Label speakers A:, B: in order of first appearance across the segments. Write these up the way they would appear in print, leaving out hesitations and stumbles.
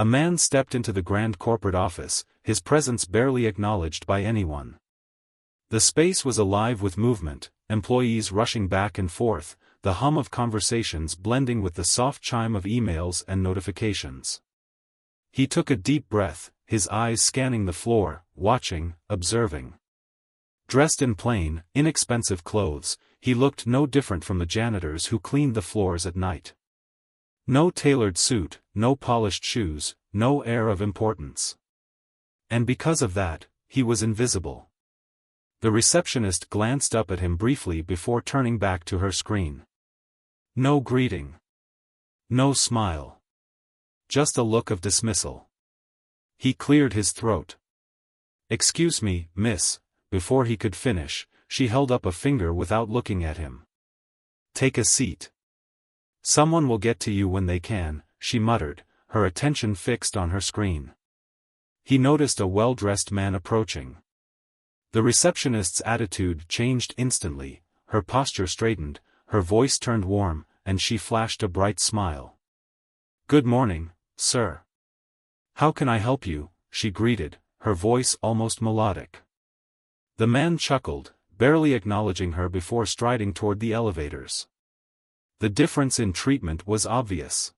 A: A man stepped into the grand corporate office, his presence barely acknowledged by anyone. The space was alive with movement, employees rushing back and forth, the hum of conversations blending with the soft chime of emails and notifications. He took a deep breath, his eyes scanning the floor, watching, observing. Dressed in plain, inexpensive clothes, he looked no different from the janitors who cleaned the floors at night. No tailored suit, no polished shoes, no air of importance. And because of that, he was invisible. The receptionist glanced up at him briefly before turning back to her screen. No greeting. No smile. Just a look of dismissal. He cleared his throat. "Excuse me, miss." Before he could finish, she held up a finger without looking at him. "Take a seat. Someone will get to you when they can," she muttered, her attention fixed on her screen. He noticed a well-dressed man approaching. The receptionist's attitude changed instantly, her posture straightened, her voice turned warm, and she flashed a bright smile. "Good morning, sir. How can I help you?" she greeted, her voice almost melodic. The man chuckled, barely acknowledging her before striding toward the elevators. The difference in treatment was obvious.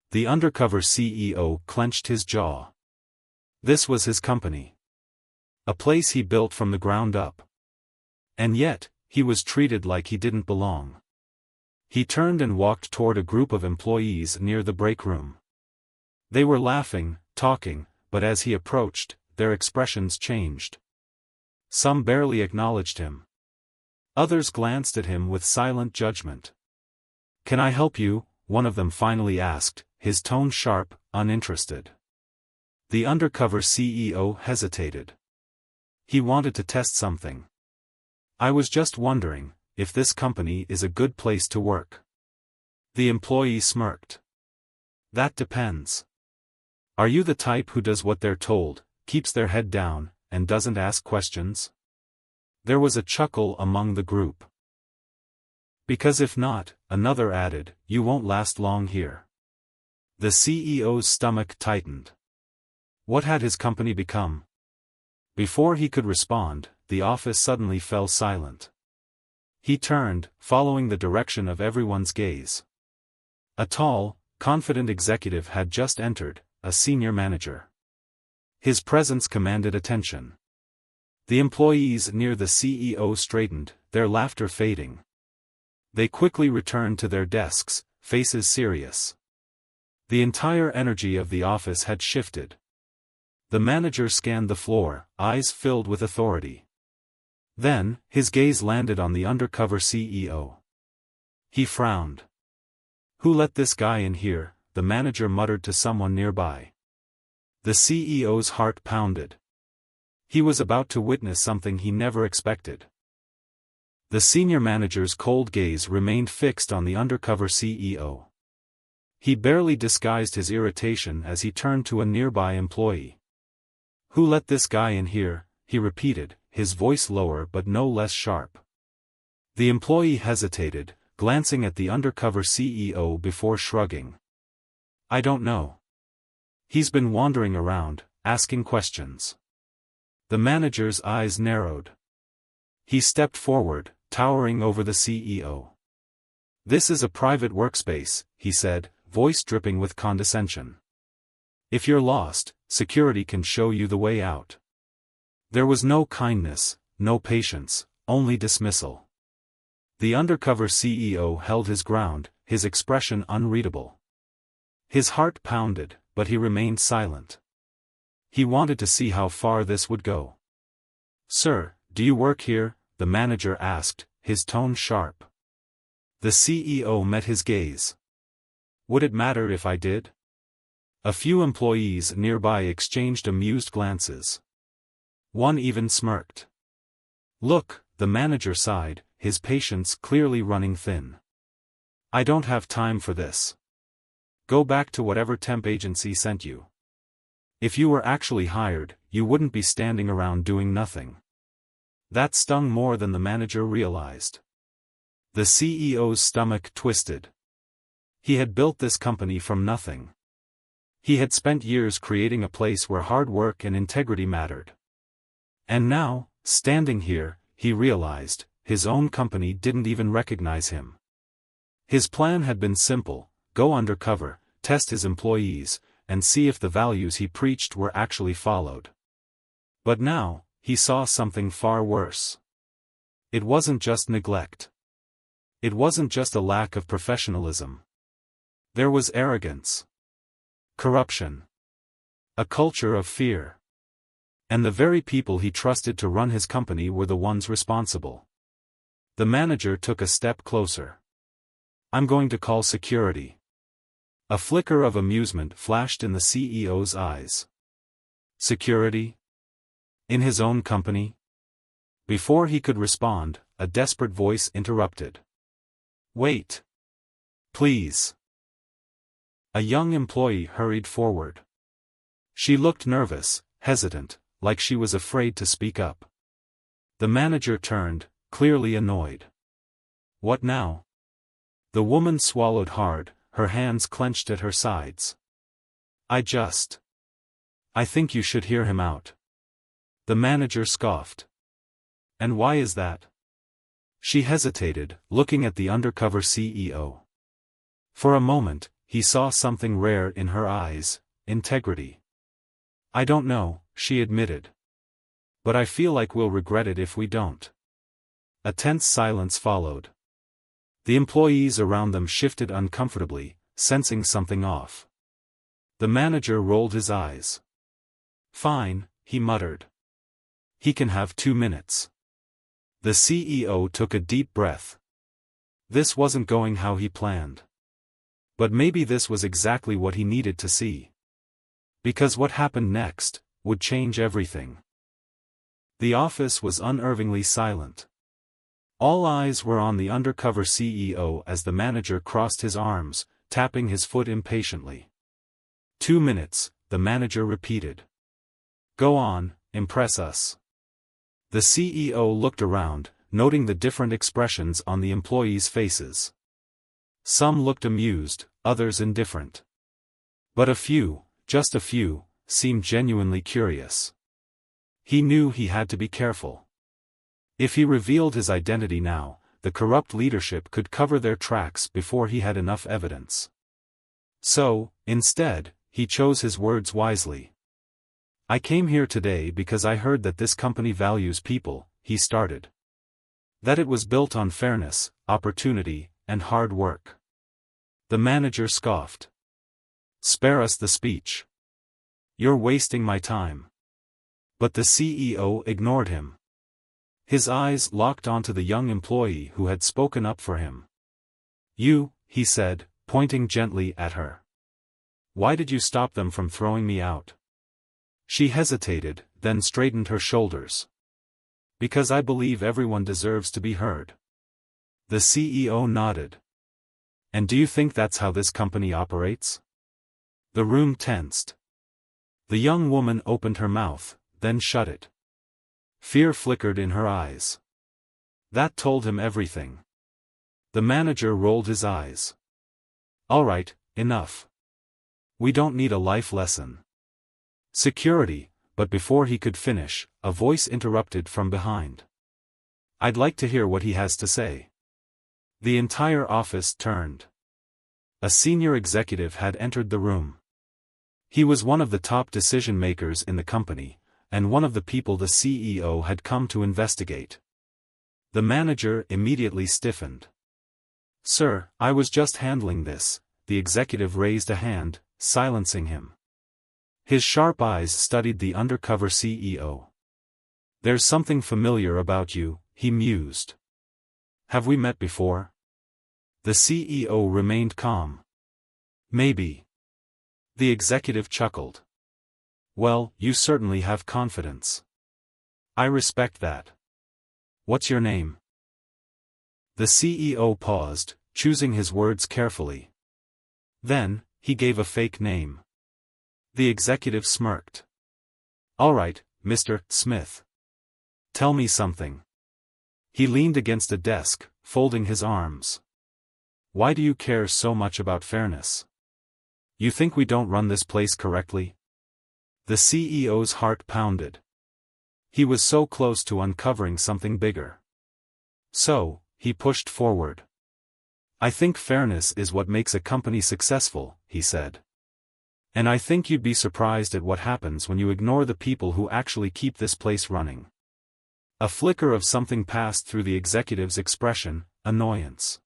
A: The Undercover CEO clenched his jaw. This was his company. A place he built from the ground up. And yet, he was treated like he didn't belong. He turned and walked toward a group of employees near the break room. They were laughing, talking, but as he approached, their expressions changed. Some barely acknowledged him. Others glanced at him with silent judgment. "Can I help you?" one of them finally asked, his tone sharp, uninterested. The Undercover CEO hesitated. He wanted to test something. "I was just wondering if this company is a good place to work." The employee smirked. "That depends. Are you the type who does what they're told, keeps their head down, and doesn't ask questions?" There was a chuckle among the group. "Because if not," another added, "you won't last long here." The CEO's stomach tightened. What had his company become? Before he could respond, the office suddenly fell silent. He turned, following the direction of everyone's gaze. A tall, confident executive had just entered, a senior manager. His presence commanded attention. The employees near the CEO straightened, their laughter fading. They quickly returned to their desks, faces serious. The entire energy of the office had shifted. The manager scanned the floor, eyes filled with authority. Then, his gaze landed on the Undercover CEO. He frowned. "Who let this guy in here?" the manager muttered to someone nearby. The CEO's heart pounded. He was about to witness something he never expected. The senior manager's cold gaze remained fixed on the Undercover CEO. He barely disguised his irritation as he turned to a nearby employee. "Who let this guy in here?" he repeated, his voice lower but no less sharp. The employee hesitated, glancing at the Undercover CEO before shrugging. "I don't know. He's been wandering around, asking questions." The manager's eyes narrowed. He stepped forward, towering over the CEO. "This is a private workspace," he said, voice dripping with condescension. "If you're lost, security can show you the way out." There was no kindness, no patience, only dismissal. The Undercover CEO held his ground, his expression unreadable. His heart pounded, but he remained silent. He wanted to see how far this would go. "Sir, do you work here?" the manager asked, his tone sharp. The CEO met his gaze. "Would it matter if I did?" A few employees nearby exchanged amused glances. One even smirked. "Look," the manager sighed, his patience clearly running thin. "I don't have time for this. Go back to whatever temp agency sent you. If you were actually hired, you wouldn't be standing around doing nothing." That stung more than the manager realized. The CEO's stomach twisted. He had built this company from nothing. He had spent years creating a place where hard work and integrity mattered. And now, standing here, he realized, his own company didn't even recognize him. His plan had been simple: go undercover, test his employees, and see if the values he preached were actually followed. But now, he saw something far worse. It wasn't just neglect. It wasn't just a lack of professionalism. There was arrogance, corruption, a culture of fear. And the very people he trusted to run his company were the ones responsible. The manager took a step closer. "I'm going to call security." A flicker of amusement flashed in the CEO's eyes. Security? In his own company? Before he could respond, a desperate voice interrupted. "Wait. Please." A young employee hurried forward. She looked nervous, hesitant, like she was afraid to speak up. The manager turned, clearly annoyed. "What now?" The woman swallowed hard, her hands clenched at her sides. I think you should hear him out." The manager scoffed. "And why is that?" She hesitated, looking at the undercover CEO. For a moment, he saw something rare in her eyes: integrity. "I don't know," she admitted. "But I feel like we'll regret it if we don't." A tense silence followed. The employees around them shifted uncomfortably, sensing something off. The manager rolled his eyes. "Fine," he muttered. "He can have 2 minutes." The CEO took a deep breath. This wasn't going how he planned. But maybe this was exactly what he needed to see. Because what happened next would change everything. The office was unnervingly silent. All eyes were on the undercover CEO as the manager crossed his arms, tapping his foot impatiently. 2 minutes, the manager repeated. "Go on, impress us." The CEO looked around, noting the different expressions on the employees' faces. Some looked amused, others indifferent. But a few, just a few, seemed genuinely curious. He knew he had to be careful. If he revealed his identity now, the corrupt leadership could cover their tracks before he had enough evidence. So, instead, he chose his words wisely. "I came here today because I heard that this company values people," he started. "That it was built on fairness, opportunity, and hard work." The manager scoffed. "Spare us the speech. You're wasting my time." But the CEO ignored him. His eyes locked onto the young employee who had spoken up for him. "You," he said, pointing gently at her. "Why did you stop them from throwing me out?" She hesitated, then straightened her shoulders. "Because I believe everyone deserves to be heard." The CEO nodded. "And do you think that's how this company operates?" The room tensed. The young woman opened her mouth, then shut it. Fear flickered in her eyes. That told him everything. The manager rolled his eyes. "All right, enough. We don't need a life lesson." "Security," but before he could finish, a voice interrupted from behind. "I'd like to hear what he has to say." The entire office turned. A senior executive had entered the room. He was one of the top decision-makers in the company, and one of the people the CEO had come to investigate. The manager immediately stiffened. "Sir, I was just handling this." The executive raised a hand, silencing him. His sharp eyes studied the undercover CEO. "There's something familiar about you," he mused. "Have we met before?" The CEO remained calm. "Maybe." The executive chuckled. "Well, you certainly have confidence. I respect that. What's your name?" The CEO paused, choosing his words carefully. Then, he gave a fake name. The executive smirked. "All right, Mr. Smith. Tell me something." He leaned against a desk, folding his arms. "Why do you care so much about fairness?" You think we don't run this place correctly? The CEO's heart pounded. He was so close to uncovering something bigger. So, he pushed forward. I think fairness is what makes a company successful, he said. And I think you'd be surprised at what happens when you ignore the people who actually keep this place running. A flicker of something passed through the executive's expression, annoyance.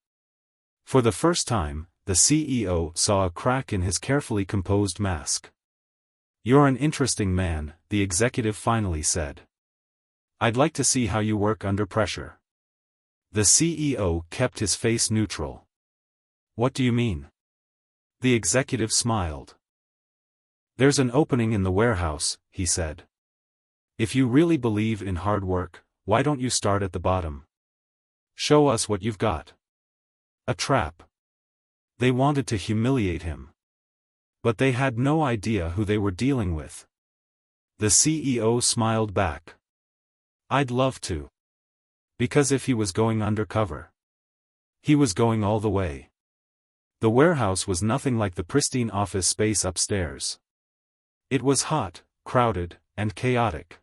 A: For the first time, the CEO saw a crack in his carefully composed mask. You're an interesting man, the executive finally said. I'd like to see how you work under pressure. The CEO kept his face neutral. What do you mean? The executive smiled. There's an opening in the warehouse, he said. If you really believe in hard work, why don't you start at the bottom? Show us what you've got. A trap. They wanted to humiliate him. But they had no idea who they were dealing with. The CEO smiled back. I'd love to. Because if he was going undercover, he was going all the way. The warehouse was nothing like the pristine office space upstairs. It was hot, crowded, and chaotic.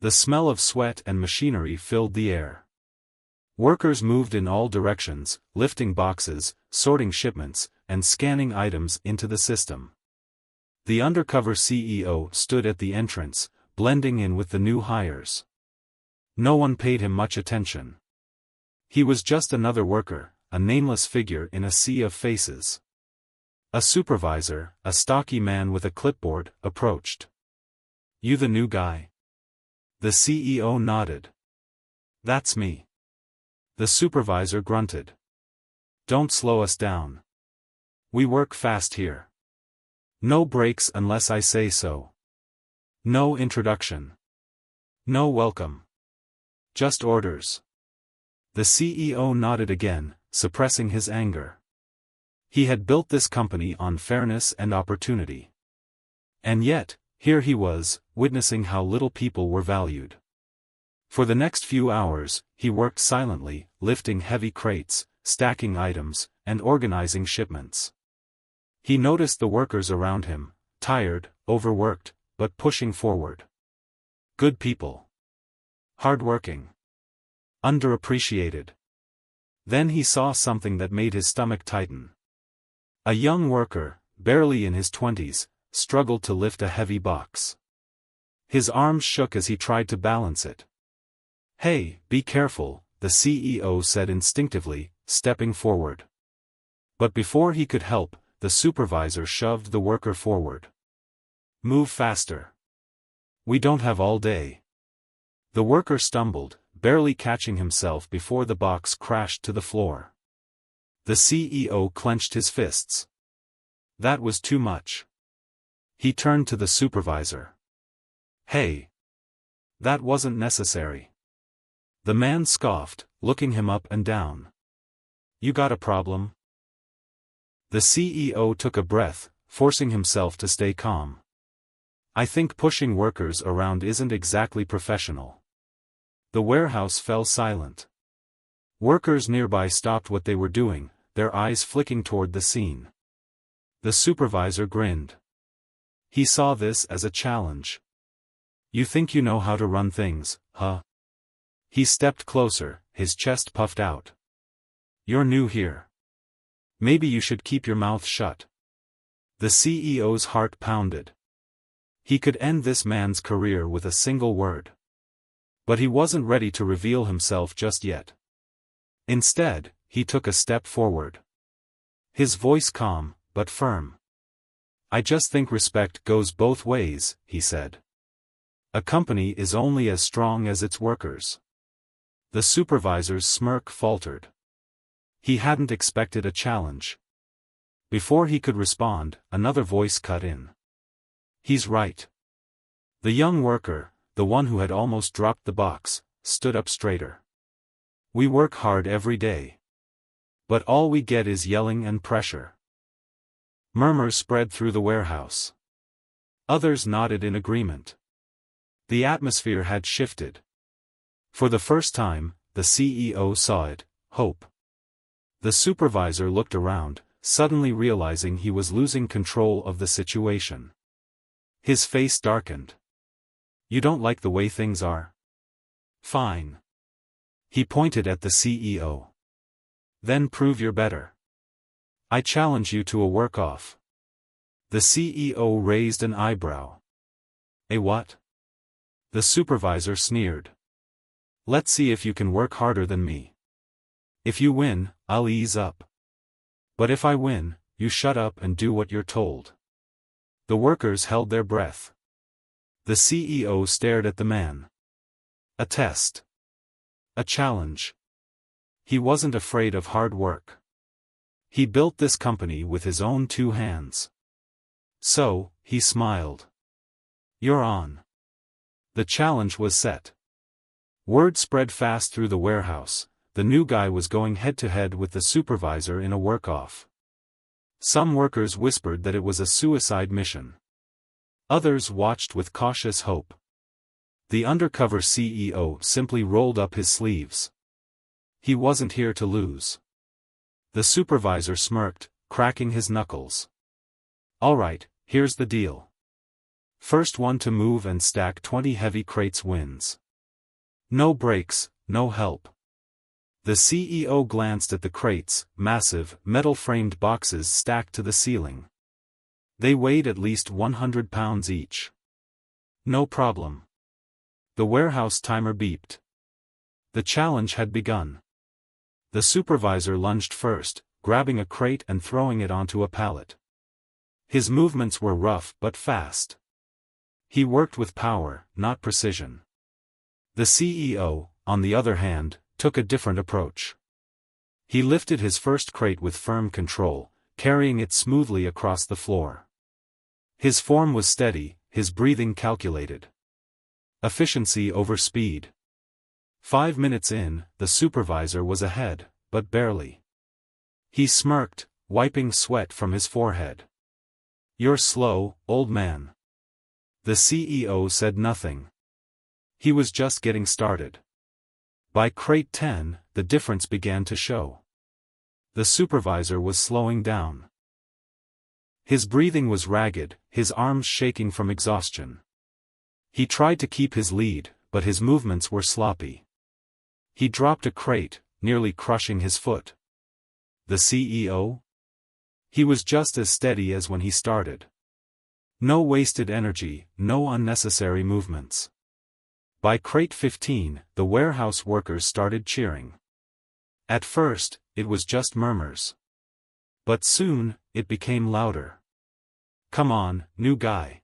A: The smell of sweat and machinery filled the air. Workers moved in all directions, lifting boxes, sorting shipments, and scanning items into the system. The undercover CEO stood at the entrance, blending in with the new hires. No one paid him much attention. He was just another worker, a nameless figure in a sea of faces. A supervisor, a stocky man with a clipboard, approached. You the new guy? The CEO nodded. That's me. The supervisor grunted. Don't slow us down. We work fast here. No breaks unless I say so. No introduction. No welcome. Just orders. The CEO nodded again, suppressing his anger. He had built this company on fairness and opportunity. And yet, here he was, witnessing how little people were valued. For the next few hours, he worked silently, lifting heavy crates, stacking items, and organizing shipments. He noticed the workers around him, tired, overworked, but pushing forward. Good people. Hardworking. Underappreciated. Then he saw something that made his stomach tighten. A young worker, barely in his 20s, struggled to lift a heavy box. His arms shook as he tried to balance it. Hey, be careful, the CEO said instinctively, stepping forward. But before he could help, the supervisor shoved the worker forward. Move faster. We don't have all day. The worker stumbled, barely catching himself before the box crashed to the floor. The CEO clenched his fists. That was too much. He turned to the supervisor. Hey. That wasn't necessary. The man scoffed, looking him up and down. You got a problem? The CEO took a breath, forcing himself to stay calm. I think pushing workers around isn't exactly professional. The warehouse fell silent. Workers nearby stopped what they were doing, their eyes flicking toward the scene. The supervisor grinned. He saw this as a challenge. You think you know how to run things, huh? He stepped closer, his chest puffed out. You're new here. Maybe you should keep your mouth shut. The CEO's heart pounded. He could end this man's career with a single word. But he wasn't ready to reveal himself just yet. Instead, he took a step forward. His voice calm, but firm. I just think respect goes both ways, he said. A company is only as strong as its workers. The supervisor's smirk faltered. He hadn't expected a challenge. Before he could respond, another voice cut in. He's right. The young worker, the one who had almost dropped the box, stood up straighter. We work hard every day. But all we get is yelling and pressure. Murmurs spread through the warehouse. Others nodded in agreement. The atmosphere had shifted. For the first time, the CEO saw it, hope. The supervisor looked around, suddenly realizing he was losing control of the situation. His face darkened. "You don't like the way things are? Fine." He pointed at the CEO. "Then prove you're better. I challenge you to a work-off." The CEO raised an eyebrow. "A what?" The supervisor sneered. "Let's see if you can work harder than me. If you win, I'll ease up. But if I win, you shut up and do what you're told." The workers held their breath. The CEO stared at the man. A test. A challenge. He wasn't afraid of hard work. He built this company with his own 2 hands. So, he smiled. "You're on." The challenge was set. Word spread fast through the warehouse. The new guy was going head-to-head with the supervisor in a work-off. Some workers whispered that it was a suicide mission. Others watched with cautious hope. The undercover CEO simply rolled up his sleeves. He wasn't here to lose. The supervisor smirked, cracking his knuckles. "All right, here's the deal. First one to move and stack 20 heavy crates wins. No breaks, no help." The CEO glanced at the crates, massive, metal-framed boxes stacked to the ceiling. They weighed at least 100 pounds each. "No problem." The warehouse timer beeped. The challenge had begun. The supervisor lunged first, grabbing a crate and throwing it onto a pallet. His movements were rough but fast. He worked with power, not precision. The CEO, on the other hand, took a different approach. He lifted his first crate with firm control, carrying it smoothly across the floor. His form was steady, his breathing calculated. Efficiency over speed. 5 minutes in, the supervisor was ahead, but barely. He smirked, wiping sweat from his forehead. "You're slow, old man." The CEO said nothing. He was just getting started. By crate 10, the difference began to show. The supervisor was slowing down. His breathing was ragged, his arms shaking from exhaustion. He tried to keep his lead, but his movements were sloppy. He dropped a crate, nearly crushing his foot. The CEO? He was just as steady as when he started. No wasted energy, no unnecessary movements. By crate 15, the warehouse workers started cheering. At first, it was just murmurs. But soon, it became louder. "Come on, new guy.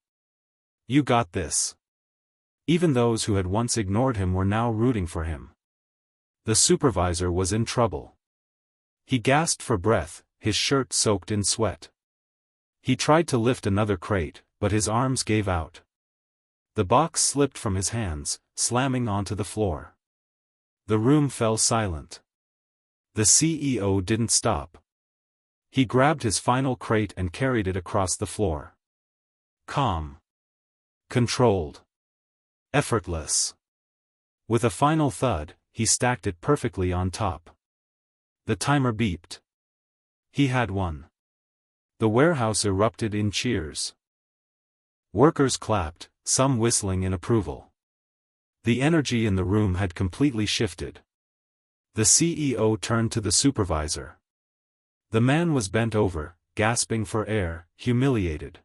A: You got this." Even those who had once ignored him were now rooting for him. The supervisor was in trouble. He gasped for breath, his shirt soaked in sweat. He tried to lift another crate, but his arms gave out. The box slipped from his hands, slamming onto the floor. The room fell silent. The CEO didn't stop. He grabbed his final crate and carried it across the floor. Calm. Controlled. Effortless. With a final thud, he stacked it perfectly on top. The timer beeped. He had won. The warehouse erupted in cheers. Workers clapped, some whistling in approval. The energy in the room had completely shifted. The CEO turned to the supervisor. The man was bent over, gasping for air, humiliated.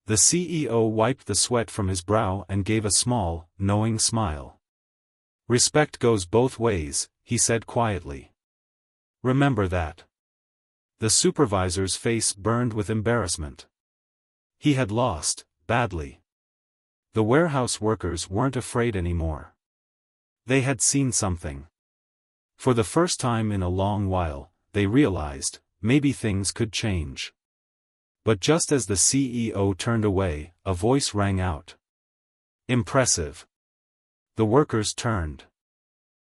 A: The CEO wiped the sweat from his brow and gave a small, knowing smile. "Respect goes both ways," he said quietly. "Remember that." The supervisor's face burned with embarrassment. He had lost, badly. The warehouse workers weren't afraid anymore. They had seen something. For the first time in a long while, they realized, maybe things could change. But just as the CEO turned away, a voice rang out. "Impressive." The workers turned.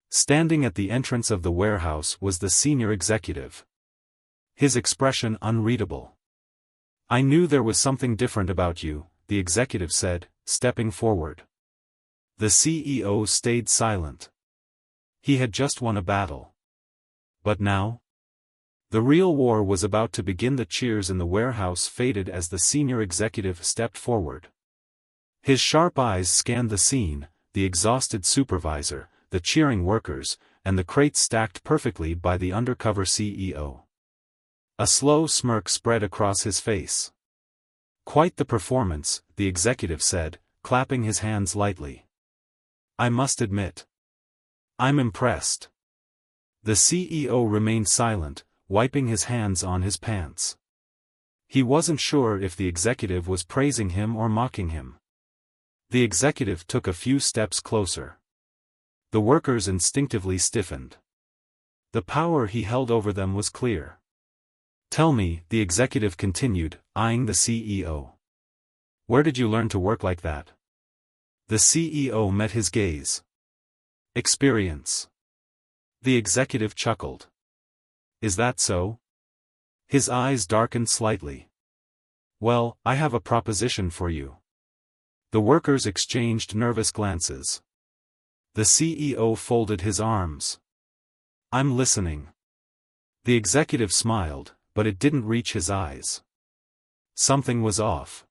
A: Standing at the entrance of the warehouse was the senior executive. His expression unreadable. "I knew there was something different about you," the executive said, stepping forward. The CEO stayed silent. He had just won a battle. But now? The real war was about to begin. The cheers in the warehouse faded as the senior executive stepped forward. His sharp eyes scanned the scene, the exhausted supervisor, the cheering workers, and the crates stacked perfectly by the undercover CEO. A slow smirk spread across his face. "Quite the performance," the executive said, clapping his hands lightly. "I must admit, I'm impressed." The CEO remained silent, wiping his hands on his pants. He wasn't sure if the executive was praising him or mocking him. The executive took a few steps closer. The workers instinctively stiffened. The power he held over them was clear. "Tell me," the executive continued, eyeing the CEO. "Where did you learn to work like that?" The CEO met his gaze. "Experience." The executive chuckled. "Is that so?" His eyes darkened slightly. "Well, I have a proposition for you." The workers exchanged nervous glances. The CEO folded his arms. "I'm listening." The executive smiled, but it didn't reach his eyes. Something was off.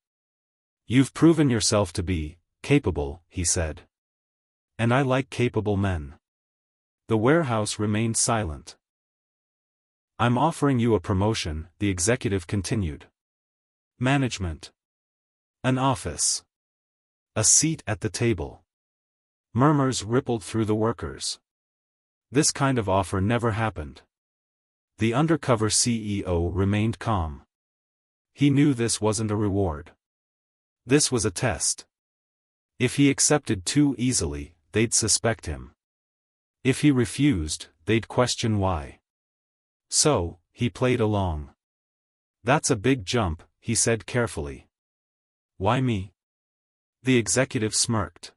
A: "You've proven yourself to be capable," he said. "And I like capable men." The warehouse remained silent. "I'm offering you a promotion," the executive continued. "Management. An office. A seat at the table." Murmurs rippled through the workers. This kind of offer never happened. The undercover CEO remained calm. He knew this wasn't a reward. This was a test. If he accepted too easily, they'd suspect him. If he refused, they'd question why. So, he played along. "That's a big jump," he said carefully. "Why me?" The executive smirked.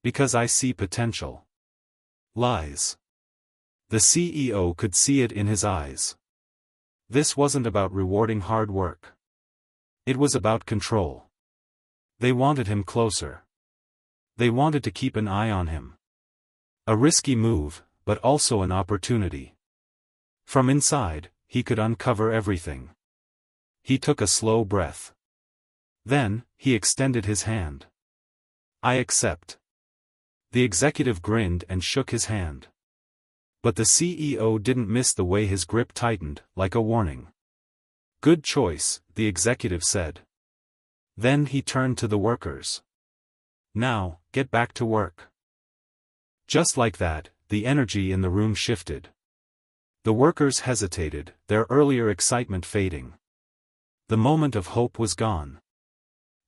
A: "Because I see potential." Lies. The CEO could see it in his eyes. This wasn't about rewarding hard work. It was about control. They wanted him closer. They wanted to keep an eye on him. A risky move, but also an opportunity. From inside, he could uncover everything. He took a slow breath. Then, he extended his hand. "I accept." The executive grinned and shook his hand. But the CEO didn't miss the way his grip tightened, like a warning. "Good choice," the executive said. Then he turned to the workers. "Now, get back to work." Just like that, the energy in the room shifted. The workers hesitated, their earlier excitement fading. The moment of hope was gone.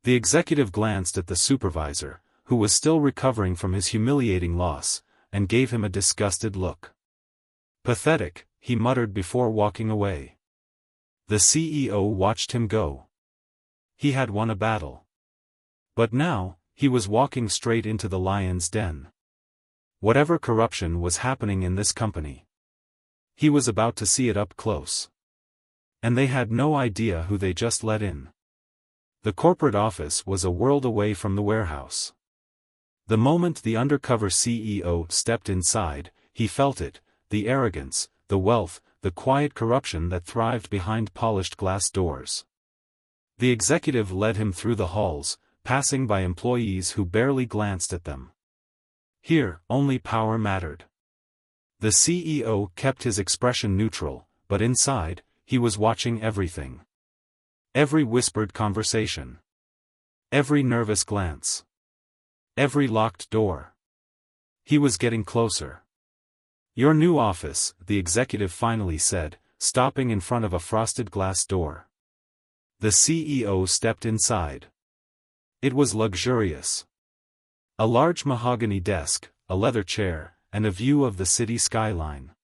A: The executive glanced at the supervisor, who was still recovering from his humiliating loss, and gave him a disgusted look. "Pathetic," he muttered before walking away. The CEO watched him go. He had won a battle. But now, he was walking straight into the lion's den. Whatever corruption was happening in this company, he was about to see it up close. And they had no idea who they just let in. The corporate office was a world away from the warehouse. The moment the undercover CEO stepped inside, he felt it, the arrogance, the wealth, the quiet corruption that thrived behind polished glass doors. The executive led him through the halls, passing by employees who barely glanced at them. Here, only power mattered. The CEO kept his expression neutral, but inside, he was watching everything. Every whispered conversation. Every nervous glance. Every locked door. He was getting closer. "Your new office," the executive finally said, stopping in front of a frosted glass door. The CEO stepped inside. It was luxurious. A large mahogany desk, a leather chair, and a view of the city skyline.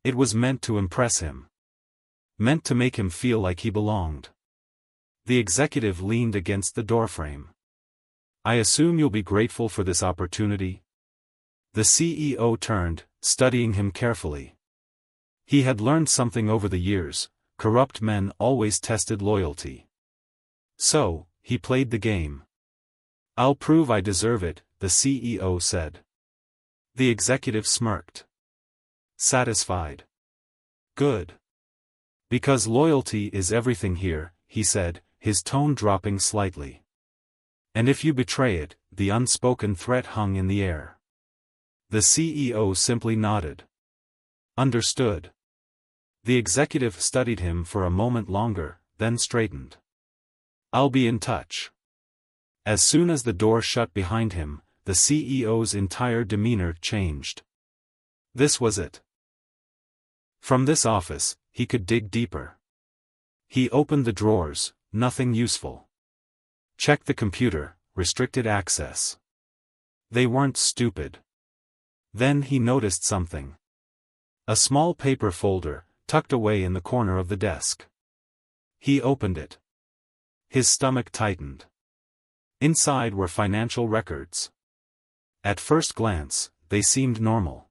A: It was meant to impress him. Meant to make him feel like he belonged. The executive leaned against the doorframe. "I assume you'll be grateful for this opportunity?" The CEO turned, studying him carefully. He had learned something over the years: corrupt men always tested loyalty. So, he played the game. "I'll prove I deserve it," the CEO said. The executive smirked. Satisfied. "Good. Because loyalty is everything here, he said, his tone dropping slightly. And if you betray it, the unspoken threat hung in the air. The CEO simply nodded. Understood. The executive studied him for a moment longer, then straightened. I'll be in touch. As soon as the door shut behind him, the CEO's entire demeanor changed. This was it. From this office, he could dig deeper. He opened the drawers, nothing useful. Checked the computer, restricted access. They weren't stupid. Then he noticed something. A small paper folder, tucked away in the corner of the desk. He opened it. His stomach tightened. Inside were financial records. At first glance, they seemed normal.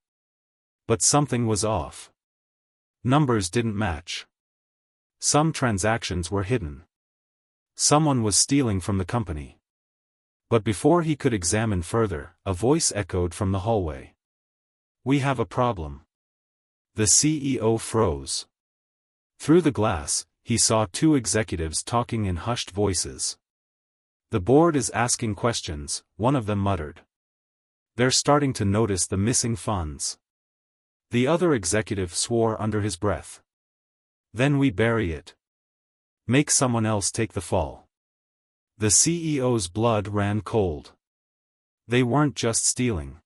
A: But something was off. Numbers didn't match. Some transactions were hidden. Someone was stealing from the company. But before he could examine further, a voice echoed from the hallway. We have a problem. The CEO froze. Through the glass, he saw two executives talking in hushed voices. The board is asking questions, one of them muttered. They're starting to notice the missing funds. The other executive swore under his breath. Then we bury it. Make someone else take the fall. The CEO's blood ran cold. They weren't just stealing.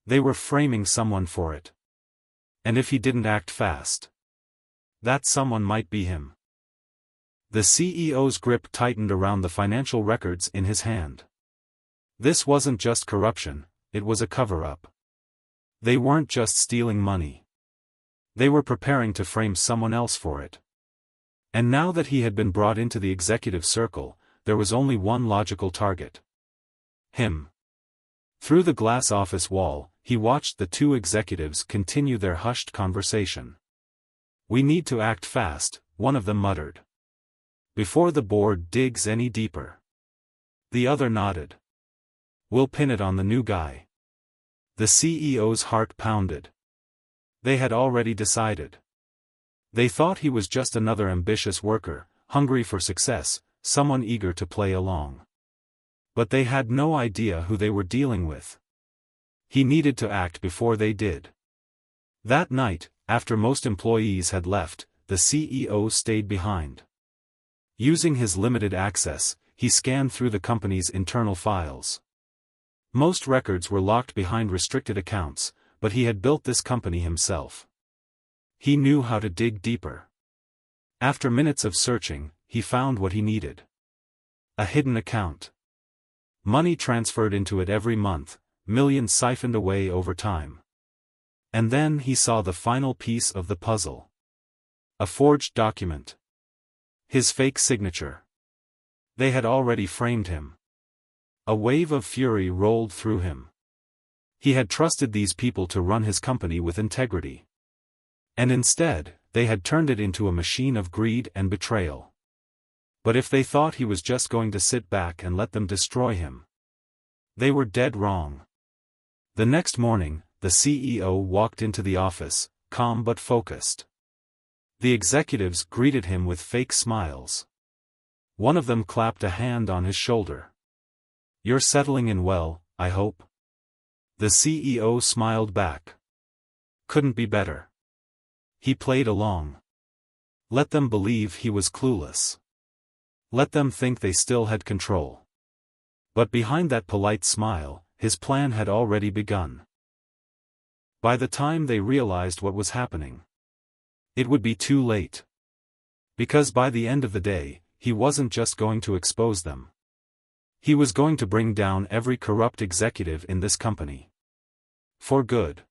A: They were framing someone for it. And if he didn't act fast, that someone might be him. The CEO's grip tightened around the financial records in his hand. This wasn't just corruption, it was a cover-up. They weren't just stealing money. They were preparing to frame someone else for it. And now that he had been brought into the executive circle, there was only one logical target. Him. Through the glass office wall, he watched the two executives continue their hushed conversation. We need to act fast, one of them muttered. Before the board digs any deeper. The other nodded. We'll pin it on the new guy. The CEO's heart pounded. They had already decided. They thought he was just another ambitious worker, hungry for success, someone eager to play along. But they had no idea who they were dealing with. He needed to act before they did. That night, after most employees had left, the CEO stayed behind. Using his limited access, he scanned through the company's internal files. Most records were locked behind restricted accounts, but he had built this company himself. He knew how to dig deeper. After minutes of searching, he found what he needed. A hidden account. Money transferred into it every month, millions siphoned away over time. And then he saw the final piece of the puzzle. A forged document. His fake signature. They had already framed him. A wave of fury rolled through him. He had trusted these people to run his company with integrity. And instead, they had turned it into a machine of greed and betrayal. But if they thought he was just going to sit back and let them destroy him, they were dead wrong. The next morning, the CEO walked into the office, calm but focused. The executives greeted him with fake smiles. One of them clapped a hand on his shoulder. You're settling in well, I hope. The CEO smiled back. Couldn't be better. He played along. Let them believe he was clueless. Let them think they still had control. But behind that polite smile, his plan had already begun. By the time they realized what was happening, it would be too late. Because by the end of the day, he wasn't just going to expose them. He was going to bring down every corrupt executive in this company. For good.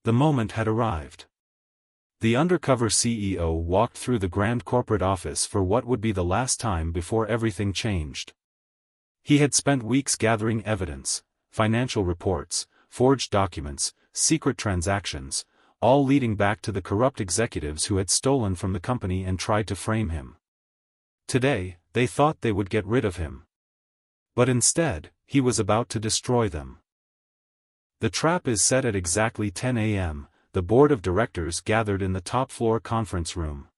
A: The moment had arrived. The undercover CEO walked through the grand corporate office for what would be the last time before everything changed. He had spent weeks gathering evidence, financial reports, forged documents, secret transactions, all leading back to the corrupt executives who had stolen from the company and tried to frame him. Today, they thought they would get rid of him. But instead, he was about to destroy them. The trap is set at exactly 10 a.m., the board of directors gathered in the top-floor conference room.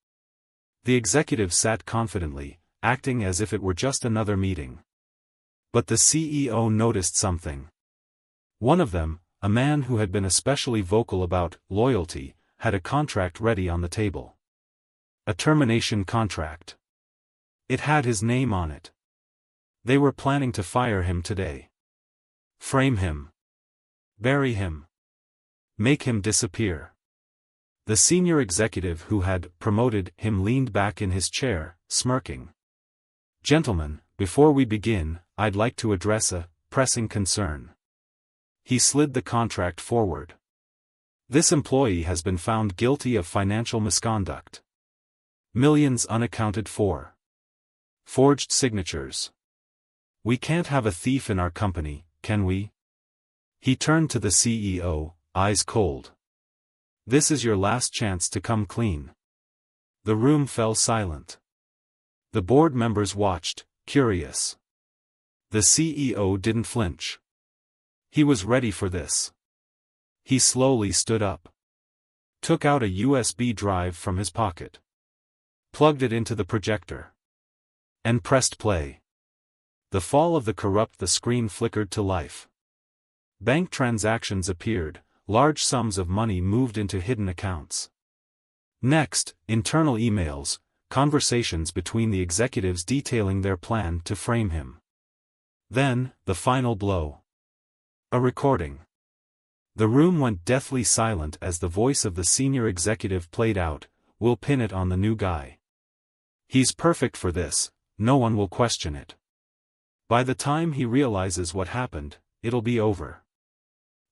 A: The executive sat confidently, acting as if it were just another meeting. But the CEO noticed something. One of them, a man who had been especially vocal about loyalty, had a contract ready on the table. A termination contract. It had his name on it. They were planning to fire him today. Frame him. Bury him. Make him disappear. The senior executive who had promoted him leaned back in his chair, smirking. "Gentlemen, before we begin, I'd like to address a pressing concern." He slid the contract forward. "This employee has been found guilty of financial misconduct. Millions unaccounted for. Forged signatures. We can't have a thief in our company, can we?" He turned to the CEO, eyes cold. "This is your last chance to come clean." The room fell silent. The board members watched, curious. The CEO didn't flinch. He was ready for this. He slowly stood up. Took out a USB drive from his pocket. Plugged it into the projector. And pressed play. The fall of the corrupt. The screen flickered to life. Bank transactions appeared, large sums of money moved into hidden accounts. Next, internal emails, conversations between the executives detailing their plan to frame him. Then, the final blow. A recording. The room went deathly silent as the voice of the senior executive played out, "We'll pin it on the new guy. He's perfect for this, no one will question it. By the time he realizes what happened, it'll be over."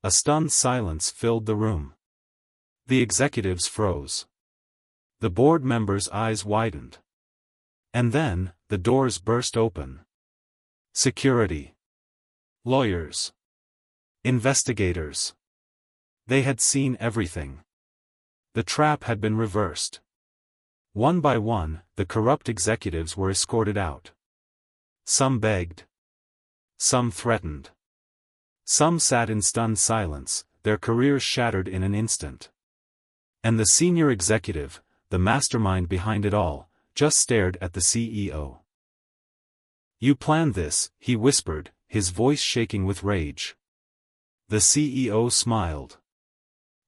A: A stunned silence filled the room. The executives froze. The board members' eyes widened. And then, the doors burst open. Security. Lawyers. Investigators. They had seen everything. The trap had been reversed. One by one, the corrupt executives were escorted out. Some begged. Some threatened. Some sat in stunned silence, their careers shattered in an instant. And the senior executive, the mastermind behind it all, just stared at the CEO. "You planned this," he whispered, his voice shaking with rage. The CEO smiled.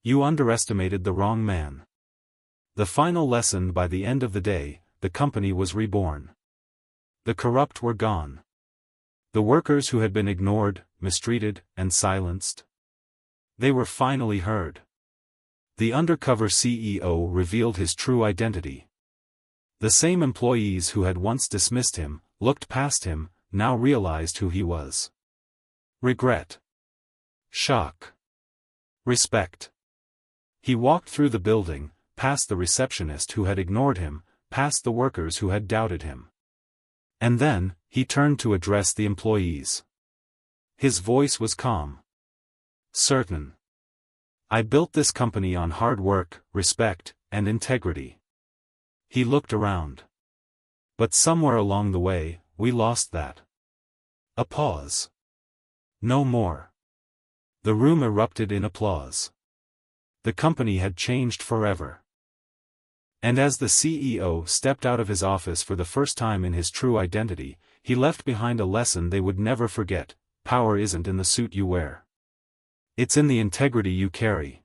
A: "You underestimated the wrong man." The final lesson: by the end of the day, the company was reborn. The corrupt were gone. The workers who had been ignored, mistreated, and silenced. They were finally heard. The undercover CEO revealed his true identity. The same employees who had once dismissed him, looked past him, now realized who he was. Regret. Shock. Respect. He walked through the building, past the receptionist who had ignored him, past the workers who had doubted him. And then, he turned to address the employees. His voice was calm. Certain. "I built this company on hard work, respect, and integrity." He looked around. But somewhere along the way, we lost that. A pause. No more. The room erupted in applause. The company had changed forever. And as the CEO stepped out of his office for the first time in his true identity, he left behind a lesson they would never forget: power isn't in the suit you wear. It's in the integrity you carry.